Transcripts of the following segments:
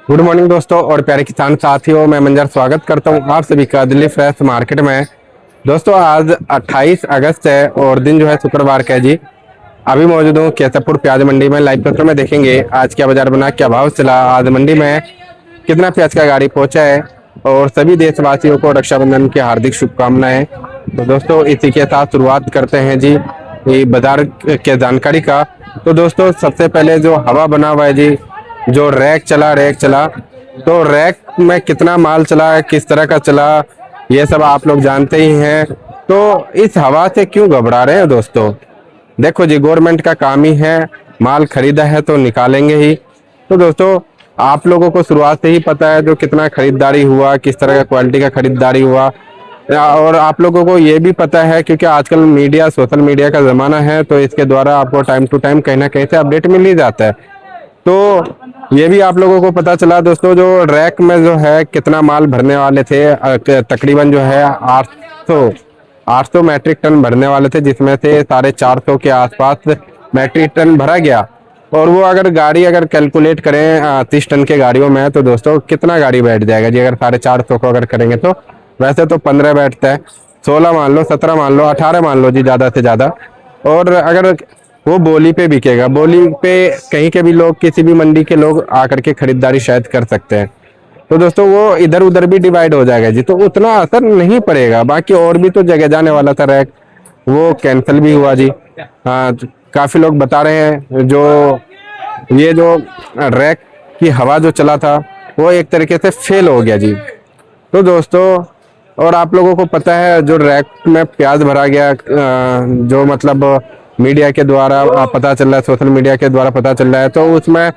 Good morning दोस्तों और प्यारे किसान साथियों, मैं मंजर स्वागत करता हूं आप सभी का दिल्ली फ्रेश मार्केट में। दोस्तों आज 28 अगस्त है और दिन जो है शुक्रवार का है जी। अभी मौजूद हूँ केसरपुर प्याज मंडी में। लाइव तस्वीर में देखेंगे आज क्या बाजार बना, क्या भाव चला, आज मंडी में कितना प्याज का गाड़ी पहुंचा है और सभी देशवासियों को रक्षाबंधन की हार्दिक शुभकामनाएं। तो दोस्तों इसी के साथ शुरुआत करते हैं जी ये बाजार के जानकारी का। तो दोस्तों सबसे पहले जो हवा बना हुआ है जी, जो रैक चला, तो रैक में कितना माल चला, किस तरह का चला, ये सब आप लोग जानते ही हैं। तो इस हवा से क्यों घबरा रहे हैं दोस्तों? देखो जी, गवर्नमेंट का काम ही है, माल खरीदा है तो निकालेंगे ही। तो दोस्तों आप लोगों को शुरुआत से ही पता है जो कितना खरीदारी हुआ, किस तरह का क्वालिटी का खरीदारी हुआ, और आप लोगों को ये भी पता है क्योंकि आजकल मीडिया, सोशल मीडिया का ज़माना है, तो इसके द्वारा आपको टाइम टू टाइम कहीं ना कहीं से अपडेट मिल ही जाता है। तो ये भी आप लोगों को पता चला दोस्तों, जो रैक में जो है कितना माल भरने वाले थे, तकरीबन जो है 800 मैट्रिक टन भरने वाले थे, जिसमें से 450 के आसपास मैट्रिक टन भरा गया। और वो अगर गाड़ी अगर कैलकुलेट करें 30 टन के गाड़ियों में, तो दोस्तों कितना गाड़ी बैठ जाएगा जी अगर 450 को अगर करेंगे तो? वैसे तो 15 बैठता है, 16 मान लो, 17 मान लो, 18 मान लो जी ज़्यादा से ज़्यादा। और अगर वो बोली पे बिकेगा, बोली पे कहीं के भी लोग, किसी भी मंडी के लोग आकर के खरीदारी शायद कर सकते हैं, तो दोस्तों वो इधर उधर भी डिवाइड हो जाएगा जी, तो उतना असर नहीं पड़ेगा। बाकी और भी तो जगह जाने वाला था रैक, वो कैंसिल भी हुआ जी। काफ़ी लोग बता रहे हैं जो ये जो रैक की हवा जो चला था वो एक तरीके से फेल हो गया जी। तो दोस्तों और आप लोगों को पता है जो रैक में प्याज भरा गया, जो मतलब मीडिया के द्वारा पता चल रहा है, सोशल मीडिया के द्वारा पता चल रहा है, तो उसमें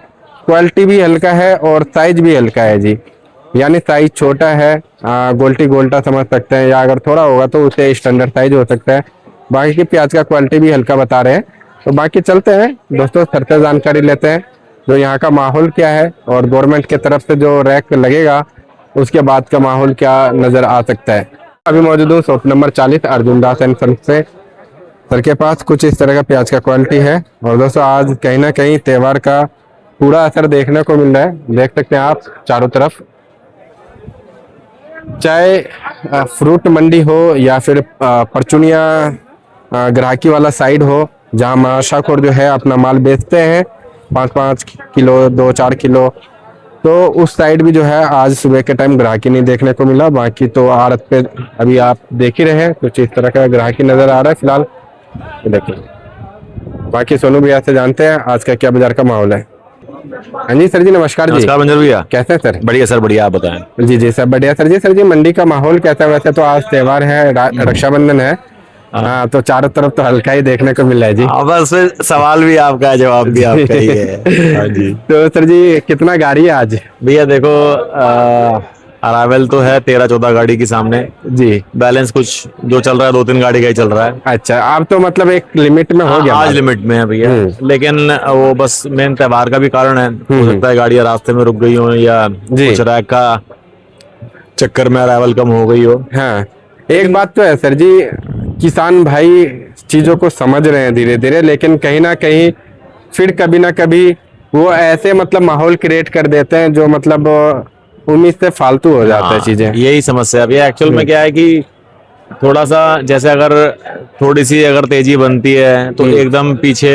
क्वालिटी भी हल्का है और साइज भी हल्का है जी। यानी साइज छोटा है, गोल्टी गोल्टा समझ सकते हैं, या अगर थोड़ा होगा तो उसे स्टैंडर्ड साइज हो सकता है। बाकी की प्याज का क्वालिटी भी हल्का बता रहे हैं। तो बाकी चलते हैं दोस्तों, सर से जानकारी लेते हैं जो यहाँ का माहौल क्या है और गवर्नमेंट की तरफ से जो रैक लगेगा उसके बाद का माहौल क्या नज़र आ सकता है। अभी मौजूद हूँ shop number 40 Arjun Das and son से। सर के पास कुछ इस तरह का प्याज का क्वालिटी है। और दोस्तों आज कहीं ना कहीं त्योहार का पूरा असर देखने को मिल रहा है, देख सकते हैं आप चारों तरफ, चाहे फ्रूट मंडी हो या फिर परचुनिया ग्राहकी वाला साइड हो, जहाँ माशाखोर जो है अपना माल बेचते हैं 5-5 किलो, 2-4 किलो, तो उस साइड भी जो है आज सुबह के टाइम ग्राहकी नहीं देखने को मिला। बाकी तो आड़त पे अभी आप देख ही रहे हैं कुछ इस तरह का ग्राहकी नजर आ रहा है फिलहाल। देखिए बाकी सोनू भैया से जानते हैं आज का क्या बाजार का माहौल है। हाँ जी सर जी, नमस्कार जी। नमस्कार मंजर भैया, कैसे हैं सर? बढ़िया सर, बढ़िया। आप बताएं। जी जी सब बढ़िया सर जी। सर जी मंडी का माहौल कैसा है? वैसे तो आज त्योहार है, रक्षाबंधन है, हाँ, तो चारों तरफ तो हल्का ही देखने को मिल रहा है जी। बस सवाल भी आपका है, जवाब भी आपका ही है। हाँ जी। तो सर जी कितना गाड़ी है आज? भैया देखो, अरावल तो है 13-14 गाड़ी के सामने जी। बैलेंस कुछ जो चल रहा है 2-3 गाड़ी का ही चल रहा है। अच्छा, अब तो मतलब एक लिमिट में हो गया। आज लिमिट में है भैया, लेकिन वो बस मेन त्योहार का भी कारण है। हो सकता है गाड़ियां रास्ते में रुक गई हो या कुछ रैक का चक्कर में अरावल कम हो गई हो। हाँ, एक बात तो है सर जी, किसान भाई चीजों को समझ रहे हैं धीरे धीरे, लेकिन कहीं ना कहीं फिर कभी ना कभी वो ऐसे मतलब माहौल क्रिएट कर देते हैं जो मतलब उम्मीद से फालतू हो जाता है चीजें। यही समस्या है। ये एक्चुअल में क्या है कि थोड़ा सा जैसे अगर थोड़ी सी अगर तेजी बनती है तो एकदम पीछे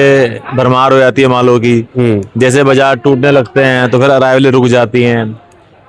भरमार हो जाती है मालों की। जैसे बाजार टूटने लगते हैं तो फिर अराइवलें रुक जाती हैं,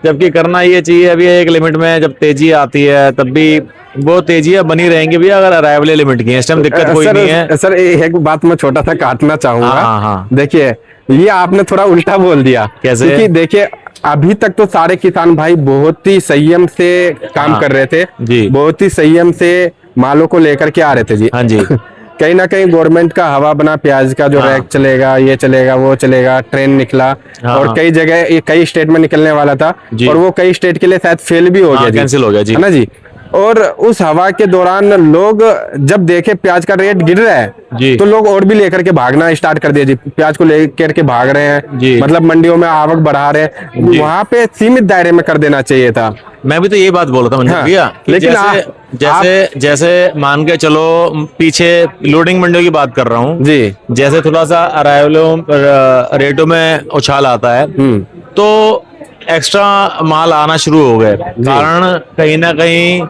जबकि करना ये चाहिए अभी एक लिमिट में। जब तेजी आती है तब भी वो तेजियां बनी रहेंगी भी अगर अराइवलें लिमिट की है, इस टाइम दिक्कत कोई नहीं है। सर एक बात मैं छोटा सा काटना चाहूंगा। हाँ। देखिए ये आपने थोड़ा उल्टा बोल दिया। कैसे? क्योंकि देखिए अभी तक तो सारे किसान भाई बहुत ही संयम से काम कर रहे थे जी, बहुत ही संयम से मालों को लेकर के आ रहे थे जी। हाँ जी। कहीं ना कहीं गवर्नमेंट का हवा बना प्याज का जो रैक चलेगा, ये चलेगा, वो चलेगा, ट्रेन निकला और कई जगह कई स्टेट में निकलने वाला था और वो कई स्टेट के लिए शायद फेल भी हो गया, कैंसिल हो गया जी, है ना जी। और उस हवा के दौरान लोग जब देखे प्याज का रेट गिर रहा है तो लोग और भी लेकर के भागना स्टार्ट कर दिया जी। प्याज को लेकर के भाग रहे हैं, मतलब मंडियों में आवक बढ़ा रहे हैं। वहां पे सीमित दायरे में कर देना चाहिए था। मैं भी तो ये बात बोल रहा था मंजर भैया, लेकिन जैसे मान के चलो पीछे लोडिंग मंडियों की बात कर रहा हूँ जी। जैसे थोड़ा सा अराइवलों रेटों में उछाल आता है तो एक्स्ट्रा माल आना शुरू हो गए, कारण कहीं ना कहीं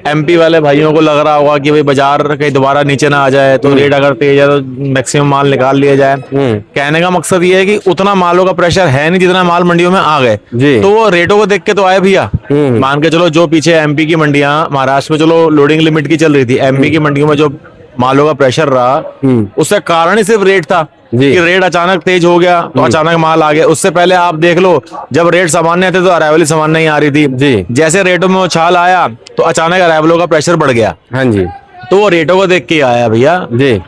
एमपी वाले भाइयों को लग रहा होगा कि भाई बाजार कहीं दोबारा नीचे ना आ जाए, तो रेट अगर तेज है तो मैक्सिमम माल निकाल लिया जाए। कहने का मकसद ये है कि उतना मालों का प्रेशर है नहीं जितना माल मंडियों में आ गए, जी। तो वो रेटों को देख के तो आए भैया। मान के चलो जो पीछे एमपी की मंडियां, महाराष्ट्र में चलो लोडिंग लिमिट की चल रही थी, एमपी की मंडियों में जो मालों का प्रेशर रहा उसका कारण ही सिर्फ रेट था जी। कि रेट अचानक तेज हो गया तो अचानक माल आ गया। उससे पहले आप देख लो, जब रेट सामान्य थे तो अराइवल सामान्य नहीं आ रही थी जी। जैसे रेटों में उछाल आया तो अचानक अराइवलों का प्रेशर बढ़ गया, हाँ जी, तो वो रेटों को देख के आया भैया जी।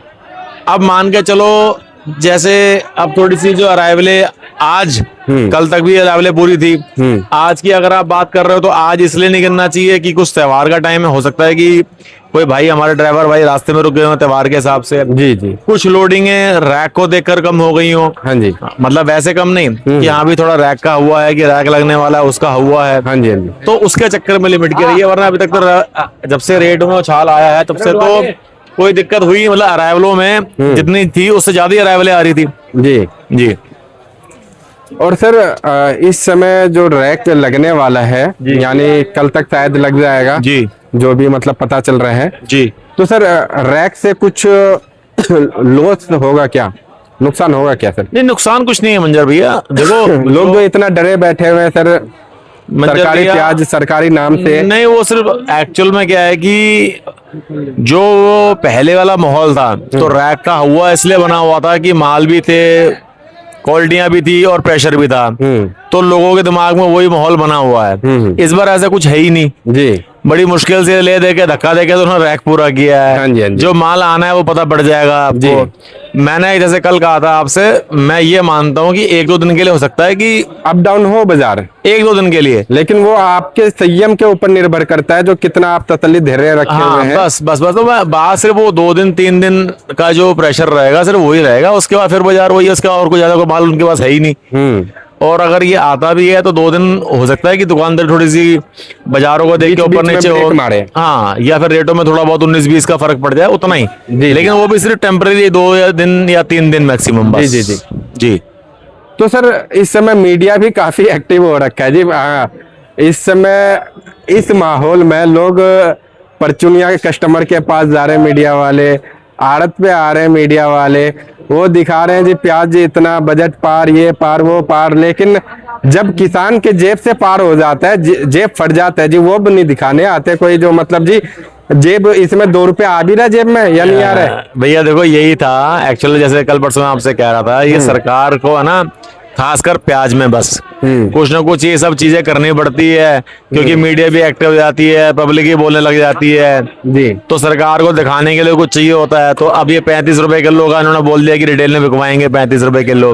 अब मान के चलो, जैसे अब थोड़ी सी जो अराइवलें आज, कल तक भी अराइवलें पूरी थी, आज की अगर आप बात कर रहे हो तो आज इसलिए नहीं करना चाहिए कि कुछ त्योहार का टाइम है, हो सकता है कि कोई भाई, हमारे ड्राइवर भाई रास्ते में रुक गए हो त्योहार के हिसाब से, जी जी, कुछ लोडिंगें रैक को देखकर कम हो गई हो। हाँ जी, मतलब वैसे कम नहीं कि यहाँ भी थोड़ा रैक का हुआ है कि रैक लगने वाला है उसका हुआ है, हाँ जी, हाँ जी, तो उसके चक्कर में लिमिट की रही है। वरना अभी तक तो जब से रेट में उछाल आया है तब से तो कोई दिक्कत हुई, मतलब अराइवलों में जितनी थी उससे ज्यादा ही अराइवलें आ रही थी। जी जी। और सर इस समय जो रैक लगने वाला है, यानी कल तक शायद लग जाएगा जी जो भी मतलब पता चल रहा है, जी। तो सर रैक से कुछ लॉस होगा क्या, नुकसान होगा क्या सर? नहीं, नुकसान कुछ नहीं है मंजर भैया। देखो लोग जो इतना डरे बैठे हुए हैं सर, मंजर सरकारी भैया, प्याज सरकारी नाम से, नहीं वो सिर्फ एक्चुअल में क्या है कि जो वो पहले वाला माहौल था तो रैक का हुआ इसलिए बना हुआ था कि माल भी थे, क्वालिटियां भी थी और प्रेशर भी था, तो लोगों के दिमाग में वही माहौल बना हुआ है। इस बार ऐसा कुछ है ही नहीं जी, बड़ी मुश्किल से ले दे के धक्का दे के तो उन्होंने रैक पूरा किया है। हाँ जी, हाँ जी। जो माल आना है वो पता पड़ जाएगा आपको। मैंने जैसे कल कहा था आपसे, मैं ये मानता हूँ कि एक दो दिन के लिए हो सकता है कि अप डाउन हो बाजार, एक दो दिन के लिए, लेकिन वो आपके संयम के ऊपर निर्भर करता है, जो कितना आप तसल्ली धैर्य रखे हुए हाँ हैं। बस तो मैं बात सिर्फ वो 2 दिन 3 दिन का जो प्रेशर रहेगा सिर्फ वही रहेगा, उसके बाद फिर बाजार वही है, उसका और कोई ज्यादा कोई माल उनके पास है ही नहीं। और अगर ये आता भी है तो 2 दिन हो सकता है कि दुकानदार थोड़ी सी बाजारों को देख के ऊपर नीचे हो, मारे, हाँ, या फिर रेटों में थोड़ा बहुत 19-20 का फर्क पड़ जाए, उतना ही। लेकिन वो भी सिर्फ टेम्परेरी 2 दिन या 3 दिन मैक्सिमम बस। जी जी जी। तो सर इस समय मीडिया भी काफी एक्टिव हो रखा है जी। इस समय इस माहौल में लोग परचुनिया के कस्टमर के पास जा रहे हैं, मीडिया वाले आड़त पे आ रहे हैं, मीडिया वाले वो दिखा रहे हैं जी प्याज जी इतना बजट पार, ये पार वो पार, लेकिन जब किसान के जेब से पार हो जाता है, जेब फट जाता है जी, वो भी नहीं दिखाने आते कोई, जो मतलब जी जेब इसमें 2 रुपए आ भी रहा जेब में या नहीं आ रहा है? भैया देखो यही था एक्चुअली, जैसे कल परसों मैं आपसे कह रहा था, ये सरकार को है ना, खासकर प्याज में बस कुछ ना कुछ ये सब चीजें करनी पड़ती है, क्योंकि मीडिया भी एक्टिव हो जाती है, पब्लिक भी बोलने लग जाती है जी, तो सरकार को दिखाने के लिए कुछ चाहिए होता है। तो अब ये 35 रुपए किलो का इन्होंने बोल दिया कि रिटेल में बिकवाएंगे 35 रुपए किलो,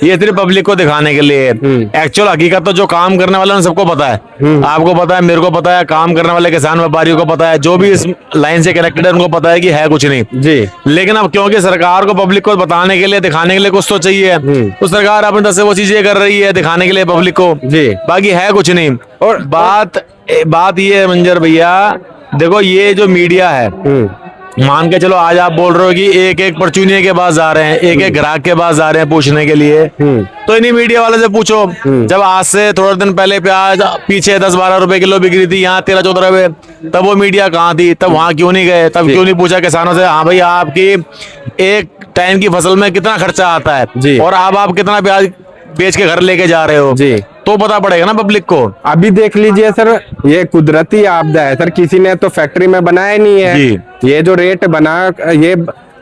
ये सिर्फ पब्लिक को दिखाने के लिए। एक्चुअल हकीकत तो जो काम करने वाले सबको पता है, आपको पता है, मेरे को पता है, काम करने वाले किसान व्यापारियों को पता है, जो भी इस लाइन से कनेक्टेड है उनको पता है कि है कुछ नहीं जी। लेकिन अब क्योंकि सरकार को पब्लिक को बताने के लिए, दिखाने के लिए कुछ तो चाहिए, तो सरकार अपने तरफ से वो चीजें कर रही है दिखाने के लिए पब्लिक को, जी। बाकी है कुछ नहीं। और बात ये है मंजर भैया, देखो ये जो मीडिया है, मान के चलो आज आप बोल रहे हो कि एक एक परचूनिया के पास जा रहे हैं, एक एक ग्राहक के पास जा रहे हैं पूछने के लिए, तो इन्हीं मीडिया वाले से पूछो, जब आज से थोड़े दिन पहले प्याज पीछे 10-12 रुपए किलो बिक रही थी, यहाँ 13-14 रुपए, तब वो मीडिया कहाँ थी? तब वहां क्यों नहीं गए? तब क्यों नहीं पूछा किसानों से, हाँ भैया आपकी एक टाइम की फसल में कितना खर्चा आता है और अब आप कितना प्याज बेच के घर लेके जा रहे हो जी, तो पता पड़ेगा ना पब्लिक को। अभी देख लीजिए सर, ये कुदरती आपदा है सर, किसी ने तो फैक्ट्री में बनाया नहीं है जी। ये जो रेट बना, ये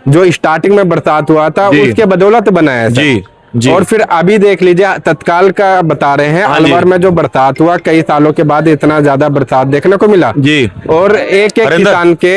जो स्टार्टिंग में बरसात हुआ था उसके बदौलत बनाया है सर। जी। और फिर अभी देख लीजिए तत्काल का बता रहे हैं, अलवर में जो बरसात हुआ, कई सालों के बाद इतना ज्यादा बरसात देखने को मिला जी। और एक किसान के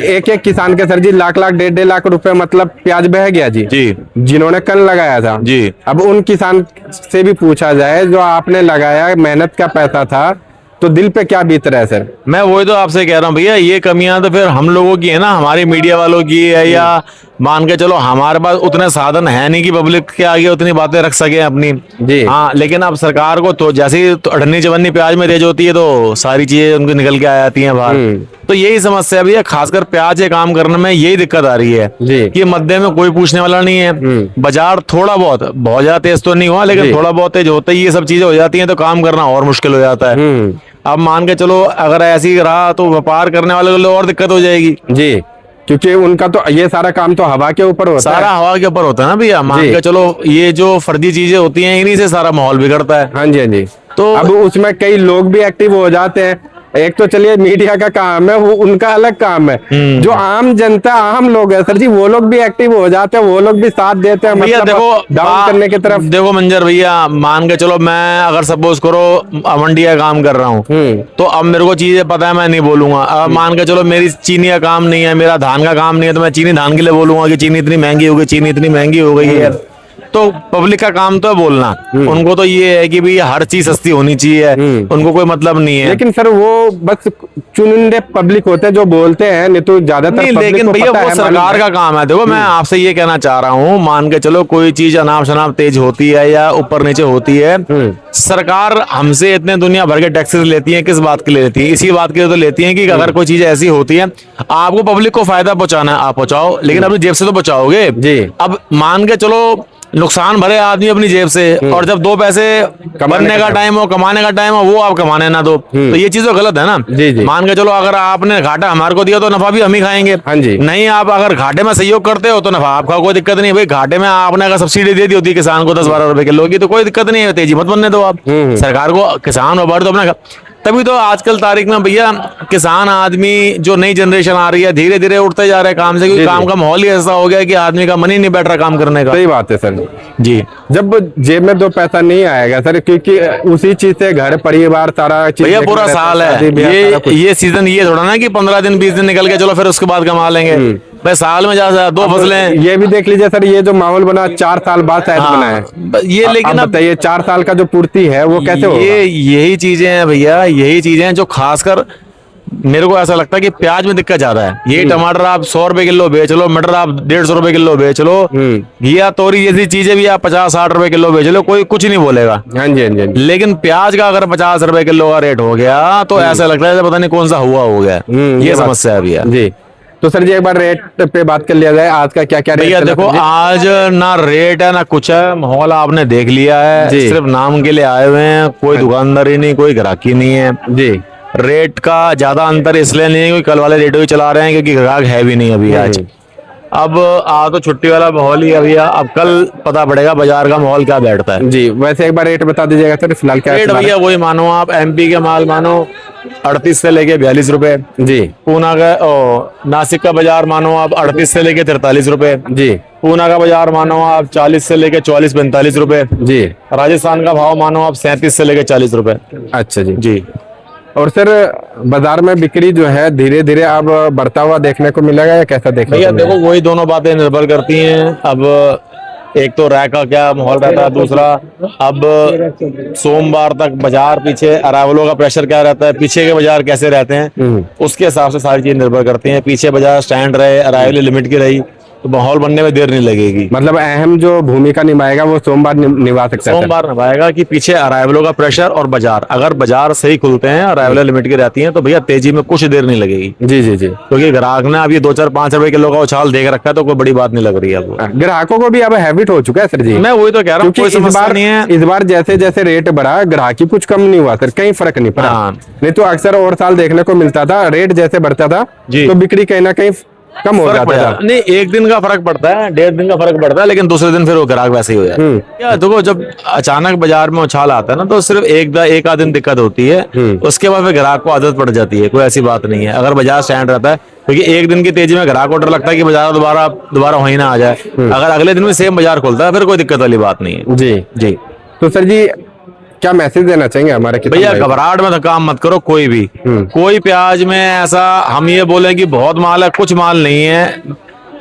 एक किसान के सर जी लाख 1.5 लाख रुपए मतलब प्याज बह गया जी, जिन्होंने कल लगाया था जी। अब उन किसान से भी पूछा जाए जो आपने लगाया, मेहनत का पैसा था, तो दिल पे क्या बीत रहा है सर? मैं वही तो आपसे कह रहा हूँ भैया, ये कमियां तो फिर हम लोगों की है ना, हमारी मीडिया वालों की है या मान के चलो हमारे पास उतने साधन है नहीं कि पब्लिक के आगे उतनी बातें रख सके अपनी। जी। हाँ, लेकिन अब सरकार को तो जैसे ही तो अठन्नी चवन्नी प्याज में तेज होती है तो सारी चीजें उनको निकल के आ जाती हैं बाहर। तो यही समस्या भी है, खासकर प्याज के काम करने में यही दिक्कत आ रही है जी। कि मध्य में कोई पूछने वाला नहीं है। बाजार थोड़ा बहुत ज्यादा तेज तो नहीं हुआ, लेकिन थोड़ा बहुत तेज होता ही ये सब चीजें हो जाती हैं तो काम करना और मुश्किल हो जाता है। अब मान के चलो अगर ऐसे ही रहा तो व्यापार करने वाले को और दिक्कत हो जाएगी। जी, क्योंकि उनका तो ये सारा काम तो हवा के ऊपर होता है। सारा हवा के ऊपर होता है ना भैया। मान के चलो ये जो फर्जी चीजें होती हैं इन्हीं से सारा माहौल बिगड़ता है। हाँ जी, हाँ जी। तो अब उसमें कई लोग भी एक्टिव हो जाते हैं। एक तो चलिए मीडिया का काम है, वो उनका अलग काम है। जो आम जनता, आम लोग है सर जी, वो लोग भी एक्टिव हो जाते हैं, वो लोग भी साथ देते हैं। भैया मतलब देखो डाउन करने की तरफ। देखो मंजर भैया, मान के चलो मैं अगर सपोज करो मंडी का काम कर रहा हूँ तो अब मेरे को चीजें पता है, मैं नहीं बोलूंगा। अब मान के चलो मेरी चीनी का काम नहीं है, मेरा धान का काम नहीं है, तो मैं चीनी धान के लिए बोलूंगा कि चीनी इतनी महंगी हो गई, चीनी इतनी महंगी हो गई है। तो पब्लिक का काम तो है बोलना। उनको तो ये है कि भाई हर चीज सस्ती होनी चाहिए, उनको कोई मतलब नहीं है। लेकिन सर वो बस चुनिंदे पब्लिक होते हैं जो बोलते हैं, नहीं तो ज्यादातर नहीं, पब्लिक लेकिन को भैया पता वो है, सरकार का काम है। देखो मैं आपसे ये कहना चाह रहा हूँ, मान के चलो कोई चीज अनाप शनाप तेज होती है या ऊपर नीचे होती है, सरकार हमसे इतने दुनिया भर के टैक्सेस लेती है। किस बात के लिए लेती है? इसी बात के लिए तो लेती है कि अगर कोई चीज ऐसी होती है, आपको पब्लिक को फायदा पहुंचाना है, आप पहुंचाओ, लेकिन अपनी जेब से तो बचाओगे। जी। अब मान के चलो नुकसान भरे आदमी अपनी जेब से, और जब दो पैसे बनने का टाइम हो, कमाने का टाइम हो, वो आप कमाने ना दो, तो ये चीज तो गलत है ना। जी, जी। मान के चलो अगर आपने घाटा हमारे को दिया तो नफा भी हम ही खाएंगे। हाँ जी। नहीं, आप अगर घाटे में सहयोग करते हो तो नफा आपका, कोई दिक्कत नहीं। भाई घाटे में आपने अगर सब्सिडी दे दी होती किसान को 10-12 रुपए किलो की, तो कोई दिक्कत नहीं है, तेजी मत बनने दो आप। सरकार को किसान व्यापार तो अपना, तभी तो आजकल तारीख में भैया किसान आदमी जो नई जनरेशन आ रही है धीरे धीरे उठते जा रहे हैं काम से, क्योंकि काम का माहौल ही ऐसा हो गया कि आदमी का मन ही नहीं बैठ रहा काम करने का। सही बात है सर जी। जब जेब में 2 पैसा नहीं आएगा सर, क्योंकि उसी चीज से घर परिवार सारा चीज भैया पूरा साल है, ये सीजन ये थोड़ा ना कि 15 दिन 20 दिन निकल के चलो फिर उसके बाद कमा लेंगे। भाई साल में ज्यादा 2 फसलें। ये भी देख लीजिए सर, ये जो माहौल बना 4 साल बाद शायद बना है ये, लेकिन अब बताइए 4 साल का जो पूर्ति है वो कैसे होगा? ये यही चीजें हैं भैया, यही चीजें हैं जो खासकर मेरे को ऐसा लगता है कि प्याज में दिक्कत ज्यादा है। ये टमाटर आप 100 रुपए किलो बेच लो, मटर आप 150 रुपए किलो बेच लो, घिया तोरी जैसी चीजें भी आप 50-60 रुपए किलो बेच लो, कोई कुछ नहीं बोलेगा। हाँ जी, हाँ जी, हाँ जी। लेकिन प्याज का अगर 50 रुपए किलो का रेट हो गया तो ऐसा लगता है पता नहीं कौन सा हुआ हो गया। ये समस्या है भैया जी। तो सर जी एक बार रेट पे बात कर लिया जाए, आज का क्या क्या रेट? भैया देखो आज ना रेट है ना कुछ है, माहौल आपने देख लिया है, सिर्फ नाम के लिए आए हुए हैं, कोई दुकानदारी नहीं, कोई ग्राहकी नहीं है जी। रेट का ज्यादा अंतर इसलिए नहीं है क्योंकि कल वाले रेट भी चला रहे हैं, क्योंकि ग्राहक है भी नहीं अभी आज। अब तो छुट्टी वाला माहौल ही है भैया, अब कल पता पड़ेगा बाजार का माहौल क्या बैठता है जी। वैसे एक बार रेट बता दीजिएगा सर फिलहाल क्या रेट? भैया वही मानो आप एमपी के माल मानो 38 से लेके 42 रुपए जी। पूना का नासिक का बाजार मानो आप 38 से लेके 43 रुपए जी। पूना का बाजार मानो आप 40 से लेके 44-45 रुपए जी। राजस्थान का भाव मानो आप 37 से लेके 40 रुपए। अच्छा जी जी। और सर बाजार में बिक्री जो है धीरे धीरे अब बढ़ता हुआ देखने को मिलेगा या कैसा देखने को मिलेगा? देखो वही दोनों बातें निर्भर करती हैं। अब एक तो रैक का क्या माहौल रहता है, दूसरा अब सोमवार तक बाजार पीछे अरावलों का प्रेशर क्या रहता है, पीछे के बाजार कैसे रहते हैं, उसके हिसाब से सारी चीज निर्भर करती हैं। पीछे बाजार स्टैंड रहे, अरावली लिमिट की रही तो माहौल बनने में देर नहीं लगेगी। मतलब अहम जो भूमिका निभाएगा वो सोमवार निभा सकता है। सोमवार निभाएगा कि पीछे अराइवलों का प्रेशर और बाजार, अगर बाजार सही खुलते हैं, अराइवल लिमिट की रहती हैं, तो भैया तेजी में कुछ देर नहीं लगेगी। जी जी जी। क्योंकि ग्राहक ने अभी 2-4-5 रुपए किलो का उछाल देख रखा है, तो कोई बड़ी बात नहीं लग रही है। ग्राहकों को भी अब हैबिट हो चुका है सर जी। मैं वही तो कह रहा हूँ, इस बार जैसे जैसे रेट बढ़ा ग्राहकी कुछ कम नहीं हुआ सर, कहीं फर्क नहीं पड़ा। नहीं तो अक्सर और साल देखने को मिलता था रेट जैसे बढ़ता था तो बिक्री कहीं ना कहीं कम हो जाता है। नहीं, एक दिन का फर्क पड़ता है, 1.5 दिन का फर्क पड़ता है, लेकिन दूसरे दिन फिर वो ग्राहक वैसे ही हो जाता है। देखो जब अचानक बाजार में उछाल आता है ना, तो सिर्फ एक आध दिन दिक्कत होती है, उसके बाद फिर ग्राहक को आदत पड़ जाती है। कोई ऐसी बात नहीं है अगर बाजार स्टैंड रहता है, क्योंकि एक दिन की तेजी में ग्राहक को डर लगता है कि बाजार दोबारा वहीं ना आ जाए। अगर अगले दिन में सेम बाजार खुलता है फिर कोई दिक्कत वाली बात नहीं है। जी जी। तो सर जी क्या मैसेज देना चाहेंगे हमारे? भैया घबराहट में तो काम मत करो कोई भी। कोई प्याज में ऐसा हम ये बोले कि बहुत माल है, कुछ माल नहीं है।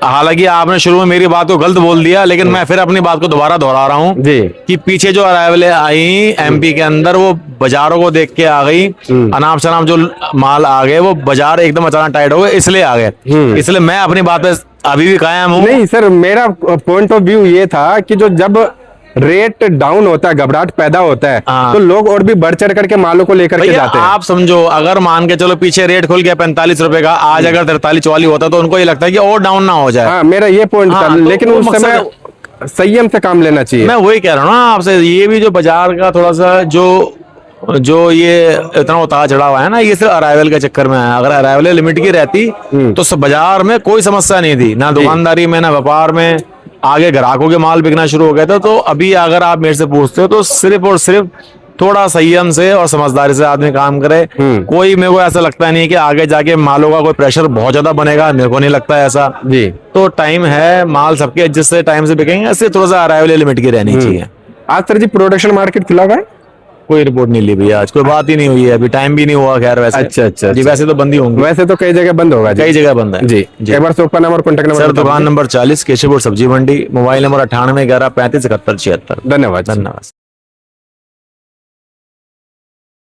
हालांकि आपने शुरू में मेरी बात को गलत बोल दिया, लेकिन मैं फिर अपनी बात को दोबारा दोहरा रहा हूँ कि पीछे जो अराइवलें आई एमपी के अंदर, वो बाजारों को देख के आ गई। अनाप शनाप जो माल आ गए वो बाजार एकदम अचानक टाइट हो गए, इसलिए आ गए। इसलिए मैं अपनी बात पे अभी भी कायम हूँ। नहीं सर, मेरा पॉइंट ऑफ व्यू ये था कि जो जब रेट डाउन होता है, घबराहट पैदा होता है, हाँ। तो लोग और भी बढ़ चढ़ करके मालों को लेकर के भैया जाते हैं। आप समझो, अगर मान के चलो पीछे रेट खुल गया 45 रुपए का, आज अगर 43-44 होता तो उनको ये लगता है कि और डाउन ना हो जाए। हाँ, मेरा ये पॉइंट था, हाँ, तो लेकिन वो उस समय मकसद- संयम से काम लेना चाहिए। मैं वही कह रहा हूँ ना आपसे, ये भी जो बाजार का थोड़ा सा जो ये इतना उतार चढ़ा हुआ है ना, ये सिर्फ अराइवल के चक्कर में है। अगर अराइवल लिमिट की रहती तो सब बाजार में कोई समस्या नहीं थी, ना दुकानदारी में, ना व्यापार में। आगे ग्राहकों के माल बिकना शुरू हो गया था। तो अभी अगर आप मेरे से पूछते हो तो सिर्फ और सिर्फ थोड़ा संयम से और समझदारी से आदमी काम करे। कोई मेरे को ऐसा लगता नहीं कि आगे जाके मालों का कोई प्रेशर बहुत ज्यादा बनेगा, मेरे को नहीं लगता है ऐसा। जी, तो टाइम है, माल सबके जिससे टाइम से बिकेंगे, ऐसे थोड़ा सा अराइवल लिमिट की रहनी चाहिए। आज सर जी प्रोडक्शन मार्केट खुला हुआ है? कोई रिपोर्ट नहीं ली भैया, आज कोई बात ही नहीं हुई है, अभी टाइम भी नहीं हुआ। खैर वैसे अच्छा। जी, वैसे तो बंद ही होंगे, वैसे तो कई जगह बंद होगा जी। कई जगह बंद है जी, एक बार शॉप का नंबर, कॉन्टेक्ट नंबर सर। बता दुकान दीजिए। नंबर 40 केशवपुर सब्जी मंडी, मोबाइल नंबर 98 11 35 71 76। धन्यवाद। धन्यवाद।